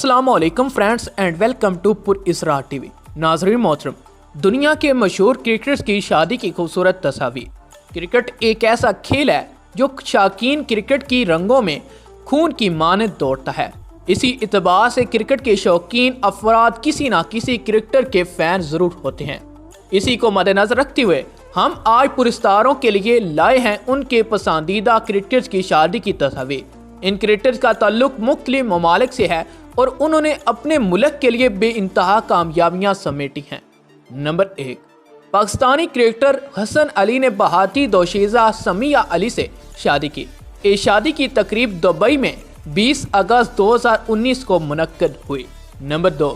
अस्सलामुअलैकुम friends and welcome to पुर इसरा टीवी। नाज़रीन मोहतरम, दुनिया के मशहूर क्रिकेटर्स की शादी की खूबसूरत तस्वीर। क्रिकेट एक ऐसा खेल है जो शौकीन क्रिकेट की रंगों में खून की मानद दौड़ता है। इसी इतबार से क्रिकेट के शौकीन अफराद किसी न किसी क्रिकेटर के फैन ज़रूर होते हैं। इसी को मद्देनजर रखते हुए हम आज पुरस्कारों के लिए लाए हैं उनके पसंदीदा क्रिकेटर्स की शादी की तस्वीर। इन क्रिकेटर्स का ताल्लुक मुख्तलिफ ममालिक से है और उन्होंने अपने मुल्क के लिए बेइंतहा कामयाबियां समेटी हैं। नंबर 1, पाकिस्तानी क्रिकेटर हसन अली ने बहाती दोशीज़ा समिया अली से शादी की। इस शादी की तकरीब दुबई में 20 अगस्त 2019 को मुनक्कद हुई। नंबर 2,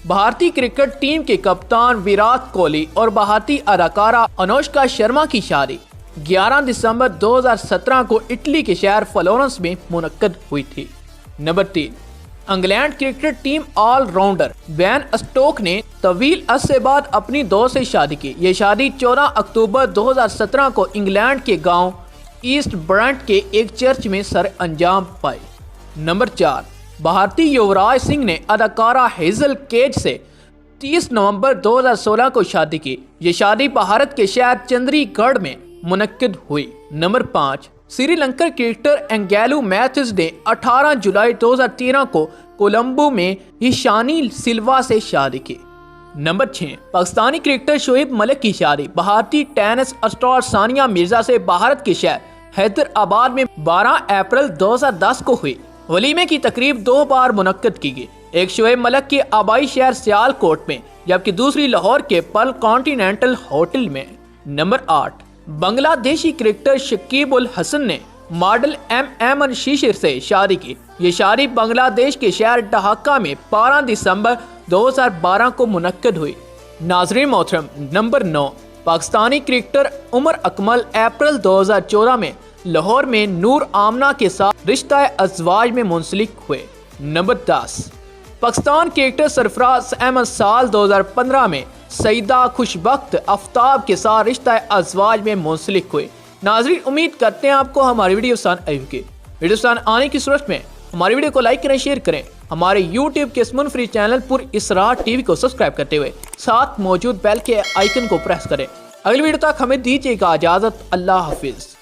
भारतीय क्रिकेट टीम के कप्तान विराट कोहली और भारतीय अदाकारा अनुष्का शर्मा की शादी 11 दिसंबर 2017 को इटली के शहर फ्लोरेंस में मुनक्कद हुई थी। Number 3, England cricket team allrounder Ben Stokes ने तवील अरसे बाद अपनी दोस्त से शादी की। ये शादी 14 अक्टूबर 2017 को इंग्लैंड के गांव ईस्ट ब्रंट के एक चर्च में सर अंजाम पाई। नंबर 4, भारतीय युवराज सिंह ने अदाकारा हेजल केज से 30 नवंबर 2016 को शादी की। ये शादी भारत के शहर चंडीगढ़ में मुनक्किद हुई। नंबर 5, श्रीलंका क्रिकेटर एंगेलू मैथ्यूज ने 18 जुलाई 2013 को कोलंबो में ईशानी सिल्वा से शादी की। नंबर 6, पाकिस्तानी क्रिकेटर शोएब मलिक की शादी भारतीय टेनिस स्टार सानिया मिर्जा से भारत के शहर हैदराबाद में 12 अप्रैल 2010 को हुई। वलीमे की तकरीब 2 बार मुनक्किद की गई। एक शोएब मलिक के आबाई शहर सियालकोट में जबकि दूसरी लाहौर के पर्ल कॉन्टिनेंटल होटल में। नंबर 8, बांग्लादेशी क्रिकेटर शकीब उल हसन ने मॉडल एम शीशिर से शादी की। ये शादी बांग्लादेश के शहर ढाका में 12 दिसंबर 2012 को मुनक्कद हुई। नाज़रीन मोहतरम, नंबर 9, पाकिस्तानी क्रिकेटर उमर अकमल अप्रैल 2014 में लाहौर में नूर आमना के साथ रिश्ता अज़वाज में मुंसलिक हुए। नंबर 10, पाकिस्तान क्रिकेटर सरफराज अहमद साल 2015 में सईदा खुशबख्त आफ्ताब के साथ रिश्ता अज़वाज में मुंसलिक हुए। नाज़रीन, उम्मीद करते हैं आपको हमारी वीडियो पसंद आएगी। वीडियो पसंद आने की सूरत में हमारी वीडियो को लाइक करें, शेयर करें। हमारे यूट्यूब के स्मन फ्री चैनल पुर इसरा टीवी को सब्सक्राइब करते हुए साथ मौजूद बेल के आइकन को प्रेस करें। अगली वीडियो तक हमें दीजिएगा इजाज़त। अल्लाह हाफिज़।